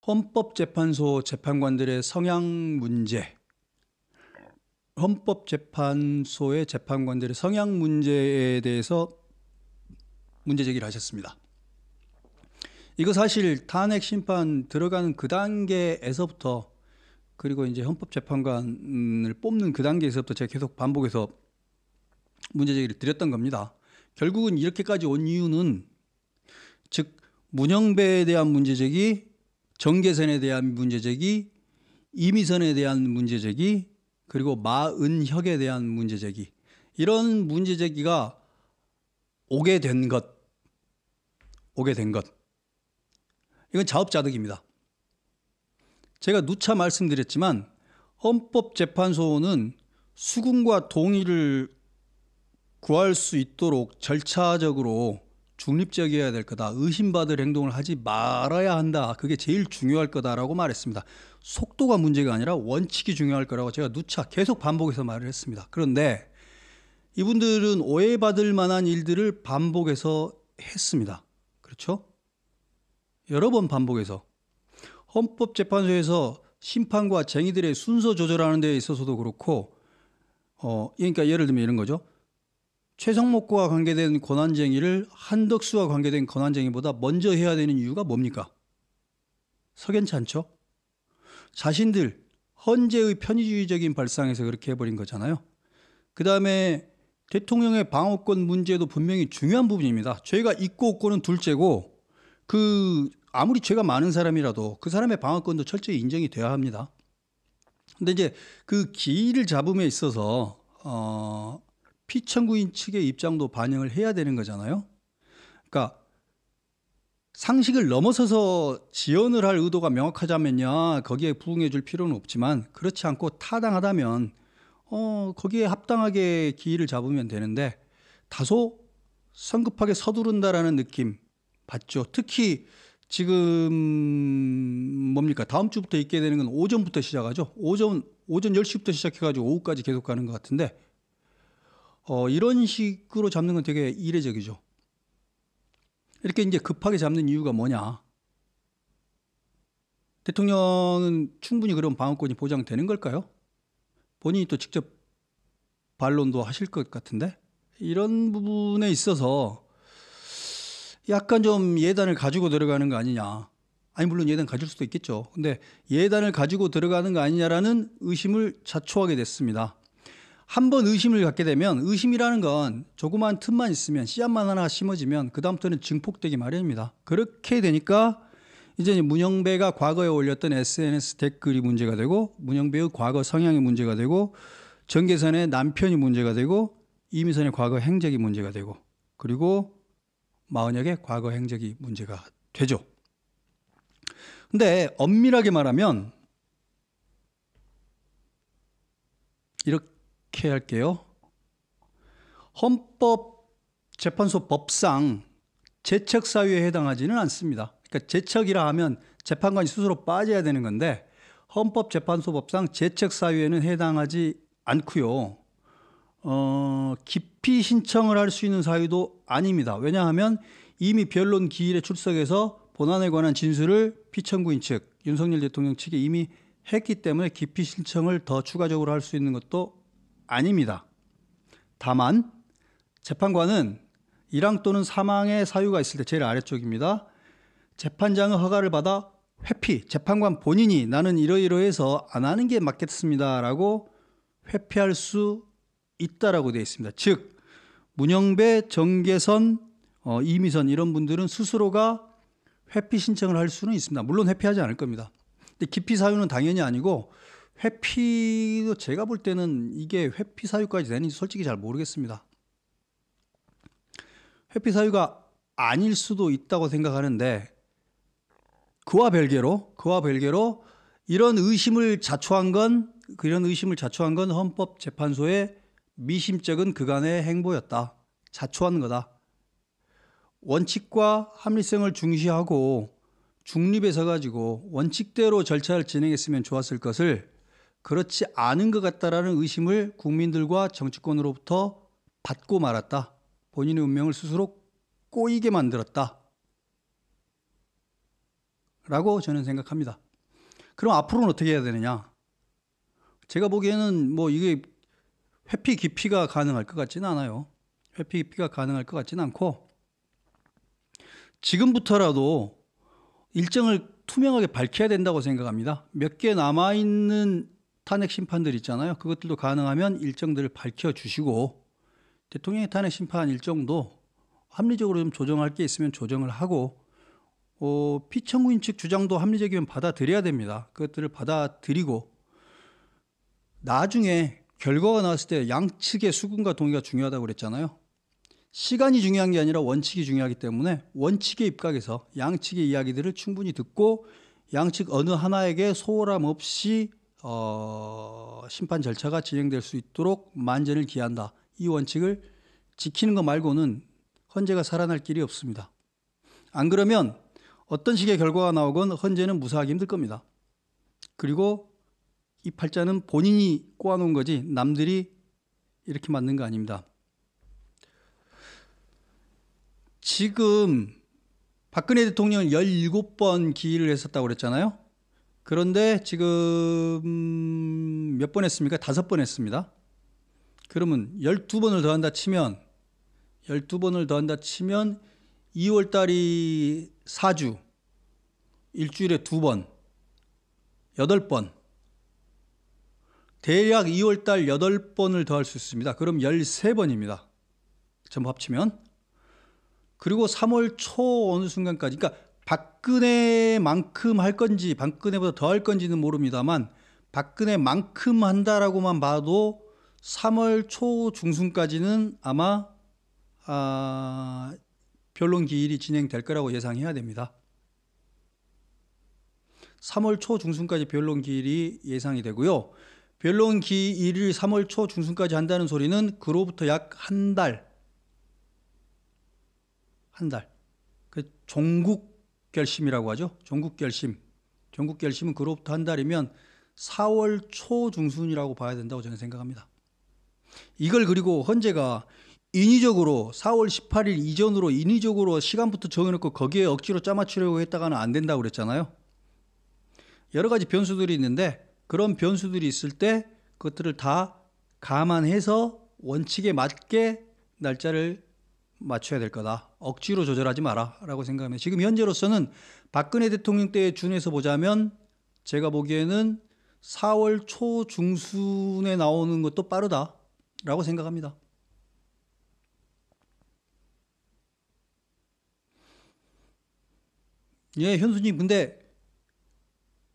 헌법재판소 재판관들의 성향 문제, 헌법재판소의 재판관들의 성향 문제에 대해서 문제 제기를 하셨습니다. 이거 사실 탄핵 심판 들어가는 그 단계에서부터, 그리고 이제 헌법재판관을 뽑는 그 단계에서부터 제가 계속 반복해서 문제 제기를 드렸던 겁니다. 결국은 이렇게까지 온 이유는, 즉 문영배에 대한 문제 제기, 정계선에 대한 문제 제기, 이미선에 대한 문제 제기, 그리고 마은혁에 대한 문제 제기, 이런 문제 제기가 오게 된 것, 이건 자업자득입니다. 제가 누차 말씀드렸지만 헌법재판소는 수긍과 동의를 구할 수 있도록 절차적으로 중립적이어야 될 거다. 의심받을 행동을 하지 말아야 한다. 그게 제일 중요할 거다라고 말했습니다. 속도가 문제가 아니라 원칙이 중요할 거라고 제가 누차 계속 반복해서 말을 했습니다. 그런데 이분들은 오해받을 만한 일들을 반복해서 했습니다. 그렇죠? 여러 번 반복해서. 헌법재판소에서 심판과 쟁의들의 순서 조절하는 데 있어서도 그렇고, 그러니까 예를 들면 이런 거죠. 최성목과 관계된 권한쟁의를 한덕수와 관계된 권한쟁의보다 먼저 해야 되는 이유가 뭡니까? 석연치 않죠? 자신들 헌재의 편의주의적인 발상에서 그렇게 해버린 거잖아요. 그 다음에 대통령의 방어권 문제도 분명히 중요한 부분입니다. 죄가 있고 없고는 둘째고, 아무리 죄가 많은 사람이라도 그 사람의 방어권도 철저히 인정이 돼야 합니다. 근데 이제 그 기일을 잡음에 있어서 피청구인 측의 입장도 반영을 해야 되는 거잖아요. 그러니까 상식을 넘어서서 지연을 할 의도가 명확하자면야 거기에 부응해 줄 필요는 없지만, 그렇지 않고 타당하다면 거기에 합당하게 기일을 잡으면 되는데, 다소 성급하게 서두른다라는 느낌 받죠. 특히 지금 뭡니까? 다음 주부터 있게 되는 건 오전부터 시작하죠. 오전 10시부터 시작해가지고 오후까지 계속 가는 것 같은데, 이런 식으로 잡는 건 되게 이례적이죠. 이렇게 이제 급하게 잡는 이유가 뭐냐? 대통령은 충분히 그런 방어권이 보장되는 걸까요? 본인이 또 직접 반론도 하실 것 같은데, 이런 부분에 있어서 약간 좀 예단을 가지고 들어가는 거 아니냐. 아니, 물론 예단 가질 수도 있겠죠. 근데 예단을 가지고 들어가는 거 아니냐라는 의심을 자초하게 됐습니다. 한번 의심을 갖게 되면, 의심이라는 건 조그마한 틈만 있으면, 씨앗만 하나 심어지면 그다음부터는 증폭되기 마련입니다. 그렇게 되니까 이제 문영배가 과거에 올렸던 SNS 댓글이 문제가 되고, 문영배의 과거 성향이 문제가 되고, 정계선의 남편이 문제가 되고, 이미선의 과거 행적이 문제가 되고, 그리고 마은혁의 과거 행적이 문제가 되죠. 근데 엄밀하게 말하면 이렇게 할게요. 헌법재판소 법상 제척사유에 해당하지는 않습니다. 그러니까 제척이라 하면 재판관이 스스로 빠져야 되는 건데, 헌법재판소 법상 제척사유에는 해당하지 않고요. 기피 신청을 할 수 있는 사유도 아닙니다. 왜냐하면 이미 변론 기일에 출석해서 본안에 관한 진술을 피청구인 측, 윤석열 대통령 측에 이미 했기 때문에 기피 신청을 더 추가적으로 할 수 있는 것도 아닙니다. 다만 재판관은 일항 또는 사망의 사유가 있을 때, 제일 아래쪽입니다. 재판장의 허가를 받아 회피, 재판관 본인이 나는 이러이러해서 안 하는 게 맞겠습니다라고 회피할 수 있다라고 되어 있습니다. 즉 문영배, 정계선, 이미선 이런 분들은 스스로가 회피 신청을 할 수는 있습니다. 물론 회피하지 않을 겁니다. 근데 기피 사유는 당연히 아니고, 회피도 제가 볼 때는 이게 회피 사유까지 되는지 솔직히 잘 모르겠습니다. 회피 사유가 아닐 수도 있다고 생각하는데, 그와 별개로 이런 의심을 자초한 건 헌법재판소의 미심쩍은 그간의 행보였다. 자초한 거다. 원칙과 합리성을 중시하고 중립에 서가지고 원칙대로 절차를 진행했으면 좋았을 것을 그렇지 않은 것 같다라는 의심을 국민들과 정치권으로부터 받고 말았다. 본인의 운명을 스스로 꼬이게 만들었다. 라고 저는 생각합니다. 그럼 앞으로는 어떻게 해야 되느냐? 제가 보기에는 뭐 이게 회피 기피가 가능할 것 같지는 않아요. 회피 기피가 가능할 것 같지는 않고, 지금부터라도 일정을 투명하게 밝혀야 된다고 생각합니다. 몇 개 남아있는 탄핵 심판들 있잖아요. 그것들도 가능하면 일정들을 밝혀주시고, 대통령의 탄핵 심판 일정도 합리적으로 좀 조정할 게 있으면 조정을 하고, 피청구인 측 주장도 합리적이면 받아들여야 됩니다. 그것들을 받아들이고, 나중에 결과가 나왔을 때 양측의 수긍과 동의가 중요하다고 그랬잖아요. 시간이 중요한 게 아니라 원칙이 중요하기 때문에 원칙에 입각해서 양측의 이야기들을 충분히 듣고 양측 어느 하나에게 소홀함 없이 심판 절차가 진행될 수 있도록 만전을 기한다. 이 원칙을 지키는 것 말고는 헌재가 살아날 길이 없습니다. 안 그러면 어떤 식의 결과가 나오건 헌재는 무사하기 힘들 겁니다. 그리고 이 팔자는 본인이 꼬아놓은 거지 남들이 이렇게 만든 거 아닙니다. 지금 박근혜 대통령은 17번 기일을 했었다고 그랬잖아요. 그런데 지금 몇 번 했습니까? 5번 했습니다. 그러면 12번을 더한다 치면 2월 달이 4주, 일주일에 2번, 8번. 대략 2월 달 8번을 더할 수 있습니다. 그럼 13번입니다. 전부 합치면. 그리고 3월 초 어느 순간까지, 그러니까 박근혜만큼 할 건지 박근혜보다 더 할 건지는 모릅니다만 박근혜만큼 한다라고만 봐도 3월 초 중순까지는 아마 변론 기일이 진행될 거라고 예상해야 됩니다. 3월 초 중순까지 변론 기일이 예상이 되고요. 변론 기일을 3월 초 중순까지 한다는 소리는 그로부터 약 한 달. 그 종국 결심이라고 하죠. 종국 결심은 그로부터 한 달이면 4월 초 중순이라고 봐야 된다고 저는 생각합니다. 이걸 그리고 헌재가 인위적으로 4월 18일 이전으로 인위적으로 시간부터 정해놓고 거기에 억지로 짜맞추려고 했다가는 안 된다고 그랬잖아요. 여러 가지 변수들이 있는데 그런 변수들이 있을 때 그것들을 다 감안해서 원칙에 맞게 날짜를 맞춰야 될 거다. 억지로 조절하지 마라 라고 생각합니다. 지금 현재로서는 박근혜 대통령 때에 준해서 보자면 제가 보기에는 4월 초 중순에 나오는 것도 빠르다라고 생각합니다. 예, 현수님, 근데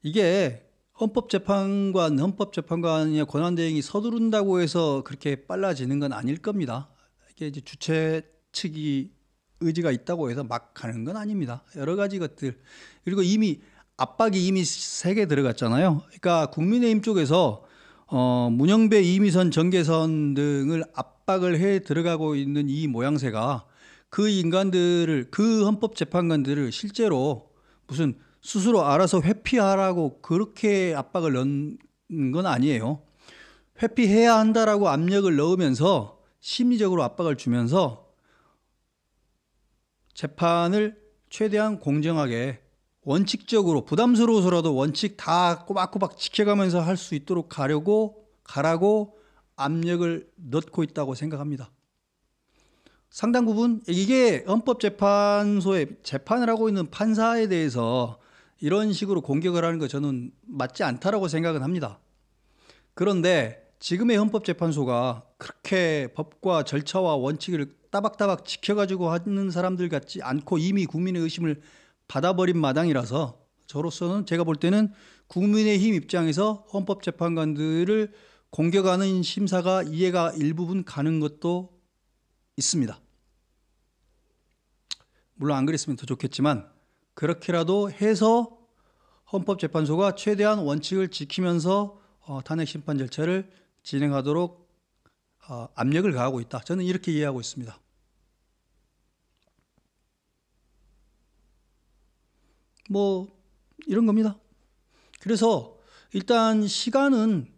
이게 헌법재판관의 권한대행이 서두른다고 해서 그렇게 빨라지는 건 아닐 겁니다. 이게 이제 주체 측이 의지가 있다고 해서 막 가는 건 아닙니다. 여러 가지 것들. 그리고 압박이 이미 세게 들어갔잖아요. 그러니까 국민의힘 쪽에서 문영배, 이미선, 정계선 등을 압박을 해 들어가고 있는 이 모양새가 그 헌법재판관들을 실제로 무슨 스스로 알아서 회피하라고 그렇게 압박을 넣은 건 아니에요. 회피해야 한다라고 압력을 넣으면서 심리적으로 압박을 주면서 재판을 최대한 공정하게 원칙적으로 부담스러워서라도 원칙 다 꼬박꼬박 지켜가면서 할 수 있도록 가라고 압력을 넣고 있다고 생각합니다. 상당 부분 이게 헌법재판소에 재판을 하고 있는 판사에 대해서 이런 식으로 공격을 하는 거 저는 맞지 않다라고 생각은 합니다. 그런데 지금의 헌법재판소가 그렇게 법과 절차와 원칙을 따박따박 지켜가지고 하는 사람들 같지 않고 이미 국민의 의심을 받아버린 마당이라서 저로서는 제가 볼 때는 국민의힘 입장에서 헌법재판관들을 공격하는 심사가 이해가 일부분 가는 것도 있습니다. 물론 안 그랬으면 더 좋겠지만 그렇게라도 해서 헌법재판소가 최대한 원칙을 지키면서 탄핵 심판 절차를 진행하도록 압력을 가하고 있다. 저는 이렇게 이해하고 있습니다. 뭐 이런 겁니다. 그래서 일단 시간은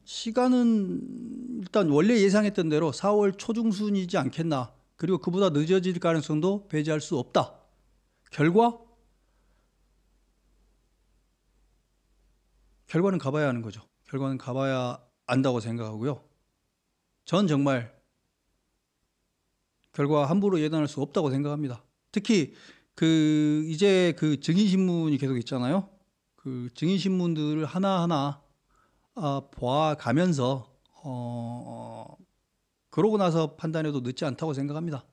일단 원래 예상했던 대로 4월 초중순이지 않겠나. 그리고 그보다 늦어질 가능성도 배제할 수 없다. 결과 결과는 가봐야 하는 거죠. 결과는 가봐야 안다고 생각하고요. 전 정말 결과 함부로 예단할 수 없다고 생각합니다. 특히 이제 증인신문이 계속 있잖아요. 그 증인신문들을 하나하나 봐가면서 그러고 나서 판단해도 늦지 않다고 생각합니다.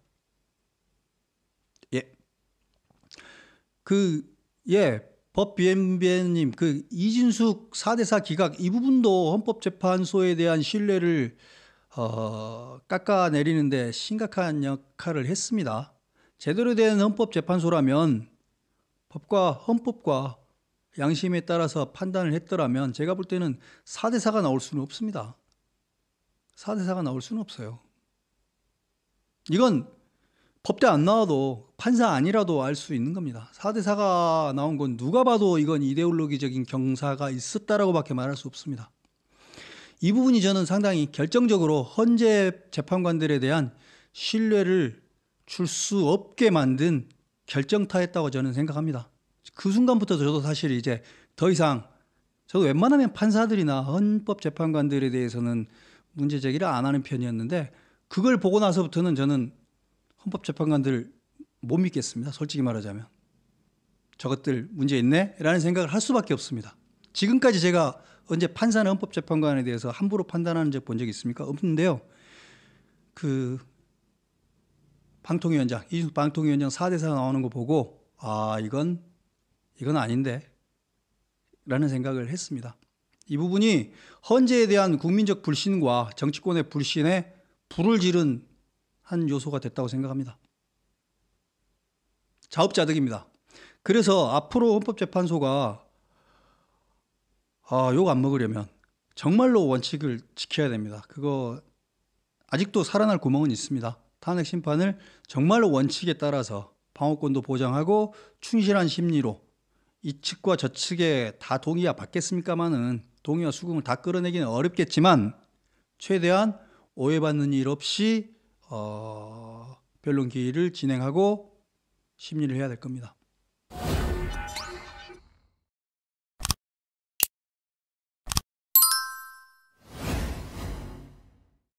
예. 법비엔비엔님, 이진숙 4대4 기각 이 부분도 헌법재판소에 대한 신뢰를 깎아내리는데 심각한 역할을 했습니다. 제대로 된 헌법재판소라면 헌법과 양심에 따라서 판단을 했더라면 제가 볼 때는 4대4가 나올 수는 없습니다. 4대4가 나올 수는 없어요. 이건 법대 안 나와도 판사 아니라도 알 수 있는 겁니다. 4대4가 나온 건 누가 봐도 이건 이데올로기적인 경사가 있었다라고 밖에 말할 수 없습니다. 이 부분이 저는 상당히 결정적으로 헌재 재판관들에 대한 신뢰를 줄 수 없게 만든 결정타였다고 저는 생각합니다. 그 순간부터 저도 사실 이제 더 이상 저도 웬만하면 판사들이나 헌법재판관들에 대해서는 문제 제기를 안 하는 편이었는데 그걸 보고 나서부터는 저는 헌법재판관들 못 믿겠습니다. 솔직히 말하자면. 저것들 문제 있네? 라는 생각을 할 수밖에 없습니다. 지금까지 제가 언제 판사나 헌법재판관에 대해서 함부로 판단하는 적 본 적이 있습니까? 없는데요. 방통위원장, 이준석 방통위원장 4대4 나오는 거 보고 이건 아닌데 라는 생각을 했습니다. 이 부분이 헌재에 대한 국민적 불신과 정치권의 불신에 불을 지른 한 요소가 됐다고 생각합니다. 자업자득입니다. 그래서 앞으로 헌법재판소가 욕 안 먹으려면 정말로 원칙을 지켜야 됩니다. 그거 아직도 살아날 구멍은 있습니다. 탄핵 심판을 정말로 원칙에 따라서 방어권도 보장하고 충실한 심리로 이 측과 저 측에 다 동의가 받겠습니까마는 동의와 수긍을 다 끌어내기는 어렵겠지만 최대한 오해받는 일 없이 변론 기일을 진행하고 심리를 해야 될 겁니다.